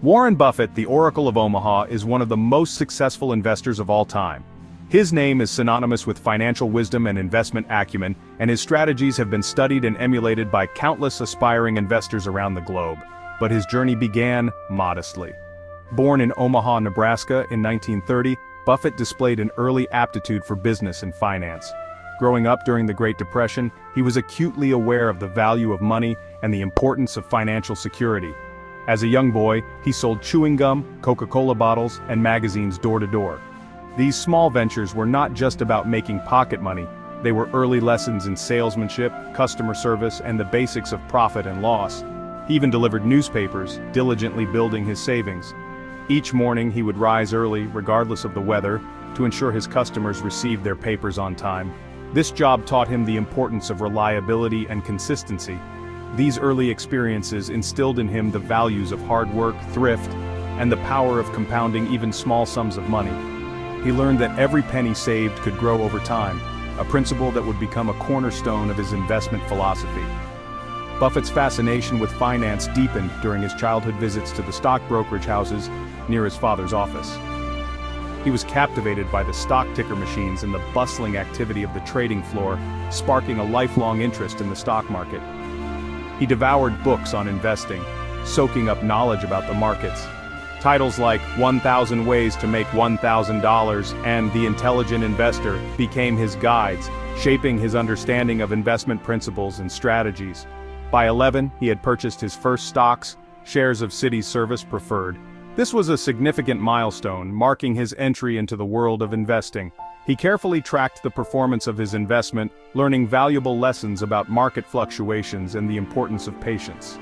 Warren Buffett, the Oracle of Omaha, is one of the most successful investors of all time. His name is synonymous with financial wisdom and investment acumen, and his strategies have been studied and emulated by countless aspiring investors around the globe. But his journey began modestly. Born in Omaha, Nebraska in 1930, Buffett displayed an early aptitude for business and finance. Growing up during the Great Depression, he was acutely aware of the value of money and the importance of financial security. As a young boy, he sold chewing gum, Coca-Cola bottles, and magazines door to door. These small ventures were not just about making pocket money, they were early lessons in salesmanship, customer service, and the basics of profit and loss. He even delivered newspapers, diligently building his savings. Each morning he would rise early, regardless of the weather, to ensure his customers received their papers on time. This job taught him the importance of reliability and consistency. These early experiences instilled in him the values of hard work, thrift, and the power of compounding even small sums of money. He learned that every penny saved could grow over time, a principle that would become a cornerstone of his investment philosophy. Buffett's fascination with finance deepened during his childhood visits to the stock brokerage houses near his father's office. He was captivated by the stock ticker machines and the bustling activity of the trading floor, sparking a lifelong interest in the stock market. He devoured books on investing, soaking up knowledge about the markets. Titles like 1,000 Ways to Make $1,000 and The Intelligent Investor became his guides, shaping his understanding of investment principles and strategies. By 11, he had purchased his first stocks, shares of Citi Service Preferred. This was a significant milestone, marking his entry into the world of investing. He carefully tracked the performance of his investment, learning valuable lessons about market fluctuations and the importance of patience.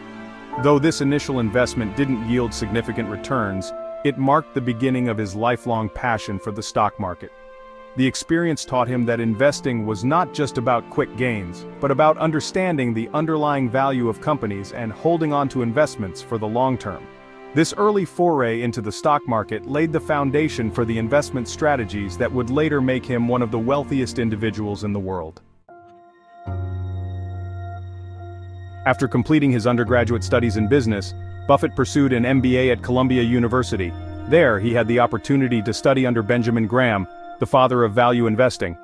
Though this initial investment didn't yield significant returns, it marked the beginning of his lifelong passion for the stock market. The experience taught him that investing was not just about quick gains, but about understanding the underlying value of companies and holding on to investments for the long term. This early foray into the stock market laid the foundation for the investment strategies that would later make him one of the wealthiest individuals in the world. After completing his undergraduate studies in business, Buffett pursued an MBA at Columbia University. There, he had the opportunity to study under Benjamin Graham, the father of value investing.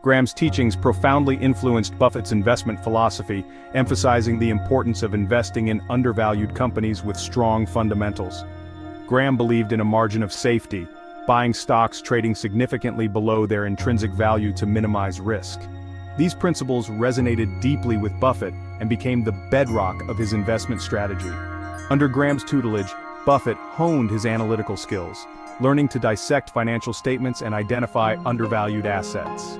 Graham's teachings profoundly influenced Buffett's investment philosophy, emphasizing the importance of investing in undervalued companies with strong fundamentals. Graham believed in a margin of safety, buying stocks trading significantly below their intrinsic value to minimize risk. These principles resonated deeply with Buffett and became the bedrock of his investment strategy. Under Graham's tutelage, Buffett honed his analytical skills, learning to dissect financial statements and identify undervalued assets.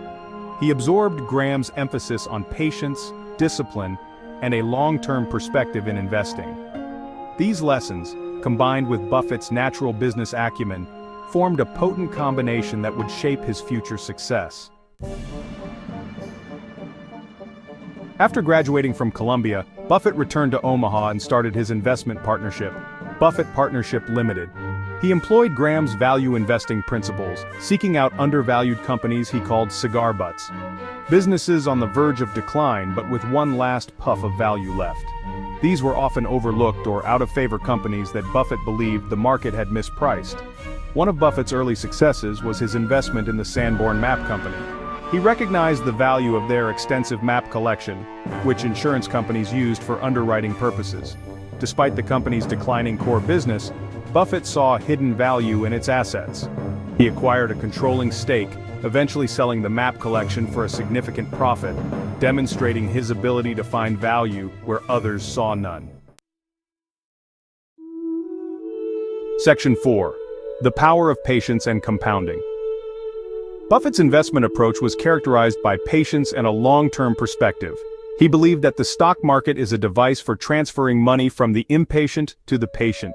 He absorbed Graham's emphasis on patience, discipline, and a long-term perspective in investing. These lessons, combined with Buffett's natural business acumen, formed a potent combination that would shape his future success. After graduating from Columbia, Buffett returned to Omaha and started his investment partnership, Buffett Partnership Limited. He employed Graham's value investing principles, seeking out undervalued companies he called cigar butts. Businesses on the verge of decline but with one last puff of value left. These were often overlooked or out-of-favor companies that Buffett believed the market had mispriced. One of Buffett's early successes was his investment in the Sanborn Map Company. He recognized the value of their extensive map collection, which insurance companies used for underwriting purposes. Despite the company's declining core business, Buffett saw hidden value in its assets. He acquired a controlling stake, eventually selling the map collection for a significant profit, demonstrating his ability to find value where others saw none. Section 4. The power of patience and compounding. Buffett's investment approach was characterized by patience and a long-term perspective. He believed that the stock market is a device for transferring money from the impatient to the patient.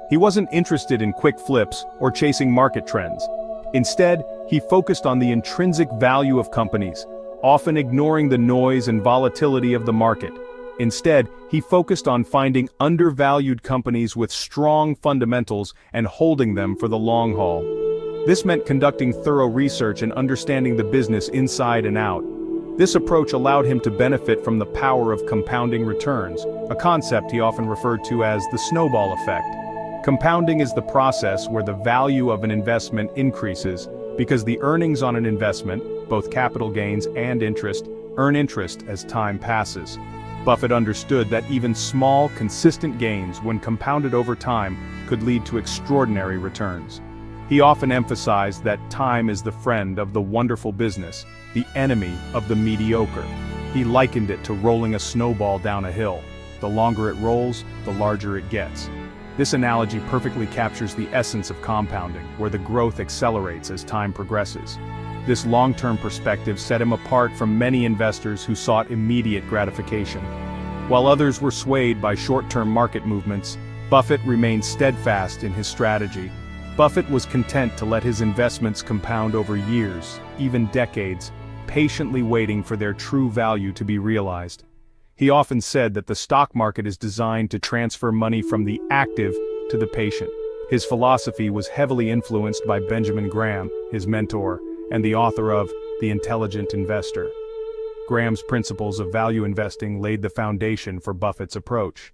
He wasn't interested in quick flips or chasing market trends. Instead, he focused on the intrinsic value of companies, often ignoring the noise and volatility of the market. Instead, he focused on finding undervalued companies with strong fundamentals and holding them for the long haul. This meant conducting thorough research and understanding the business inside and out. This approach allowed him to benefit from the power of compounding returns, a concept he often referred to as the snowball effect. Compounding is the process where the value of an investment increases because the earnings on an investment, both capital gains and interest, earn interest as time passes. Buffett understood that even small, consistent gains, when compounded over time, could lead to extraordinary returns. He often emphasized that time is the friend of the wonderful business, the enemy of the mediocre. He likened it to rolling a snowball down a hill. The longer it rolls, the larger it gets. This analogy perfectly captures the essence of compounding, where the growth accelerates as time progresses. This long-term perspective set him apart from many investors who sought immediate gratification. While others were swayed by short-term market movements, Buffett remained steadfast in his strategy. Buffett was content to let his investments compound over years, even decades, patiently waiting for their true value to be realized. He often said that the stock market is designed to transfer money from the active to the patient. His philosophy was heavily influenced by Benjamin Graham, his mentor, and the author of The Intelligent Investor. Graham's principles of value investing laid the foundation for Buffett's approach.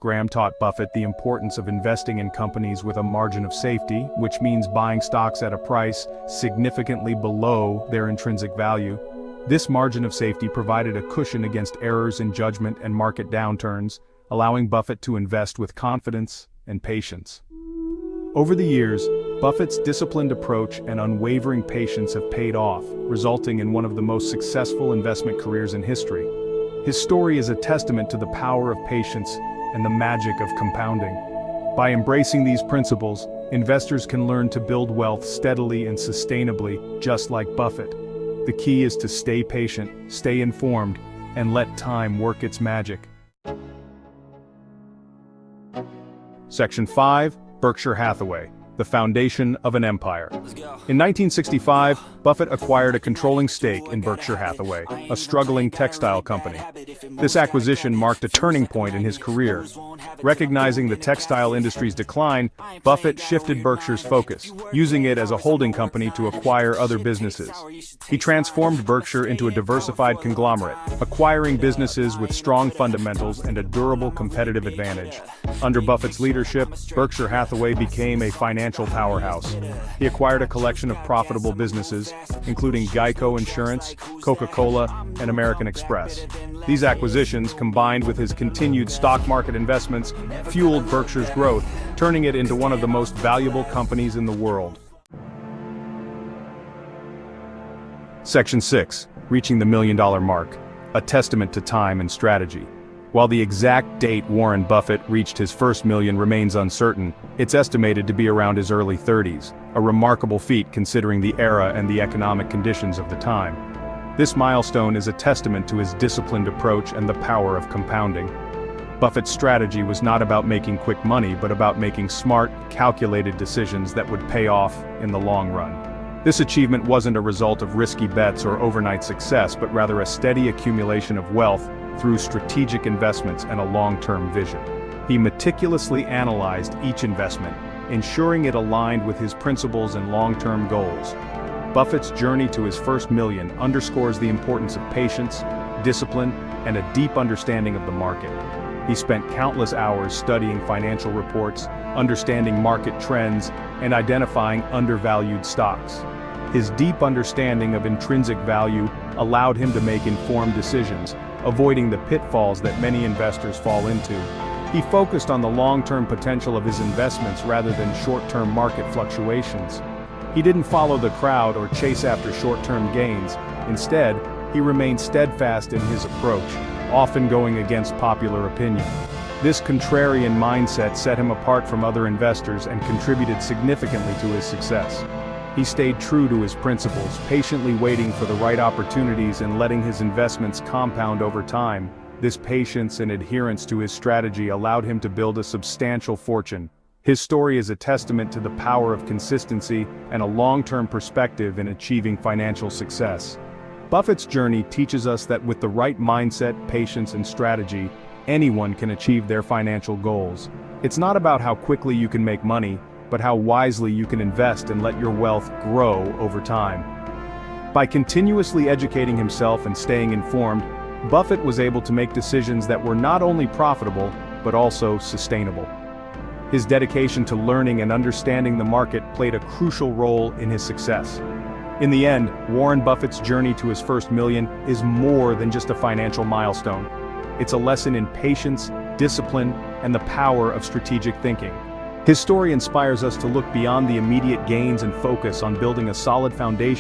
Graham taught Buffett the importance of investing in companies with a margin of safety, which means buying stocks at a price significantly below their intrinsic value. This margin of safety provided a cushion against errors in judgment and market downturns, allowing Buffett to invest with confidence and patience. Over the years, Buffett's disciplined approach and unwavering patience have paid off, resulting in one of the most successful investment careers in history. His story is a testament to the power of patience and the magic of compounding. By embracing these principles, investors can learn to build wealth steadily and sustainably, just like Buffett. The key is to stay patient, stay informed, and let time work its magic. Section 5, Berkshire Hathaway, the foundation of an empire. In 1965, Buffett acquired a controlling stake in Berkshire Hathaway, a struggling textile company. This acquisition marked a turning point in his career. Recognizing the textile industry's decline, Buffett shifted Berkshire's focus, using it as a holding company to acquire other businesses. He transformed Berkshire into a diversified conglomerate, acquiring businesses with strong fundamentals and a durable competitive advantage. Under Buffett's leadership, Berkshire Hathaway became a financial powerhouse. He acquired a collection of profitable businesses, including Geico Insurance, Coca-Cola, and American Express. These acquisitions, combined with his continued stock market investments, fueled Berkshire's growth, turning it into one of the most valuable companies in the world. Section 6, Reaching the $1 million mark, a testament to time and strategy. While the exact date Warren Buffett reached his first million remains uncertain, it's estimated to be around his early 30s, a remarkable feat considering the era and the economic conditions of the time. This milestone is a testament to his disciplined approach and the power of compounding. Buffett's strategy was not about making quick money, but about making smart, calculated decisions that would pay off in the long run. This achievement wasn't a result of risky bets or overnight success, but rather a steady accumulation of wealth through strategic investments and a long-term vision. He meticulously analyzed each investment, ensuring it aligned with his principles and long-term goals. Buffett's journey to his first million underscores the importance of patience, discipline, and a deep understanding of the market. He spent countless hours studying financial reports, understanding market trends, and identifying undervalued stocks. His deep understanding of intrinsic value allowed him to make informed decisions, avoiding the pitfalls that many investors fall into. He focused on the long-term potential of his investments rather than short-term market fluctuations. He didn't follow the crowd or chase after short-term gains. Instead, he remained steadfast in his approach, often going against popular opinion. This contrarian mindset set him apart from other investors and contributed significantly to his success. He stayed true to his principles, patiently waiting for the right opportunities and letting his investments compound over time. This patience and adherence to his strategy allowed him to build a substantial fortune. His story is a testament to the power of consistency and a long-term perspective in achieving financial success. Buffett's journey teaches us that with the right mindset, patience, and strategy, anyone can achieve their financial goals. It's not about how quickly you can make money, but how wisely you can invest and let your wealth grow over time. By continuously educating himself and staying informed, Buffett was able to make decisions that were not only profitable, but also sustainable. His dedication to learning and understanding the market played a crucial role in his success. In the end, Warren Buffett's journey to his first million is more than just a financial milestone. It's a lesson in patience, discipline, and the power of strategic thinking. His story inspires us to look beyond the immediate gains and focus on building a solid foundation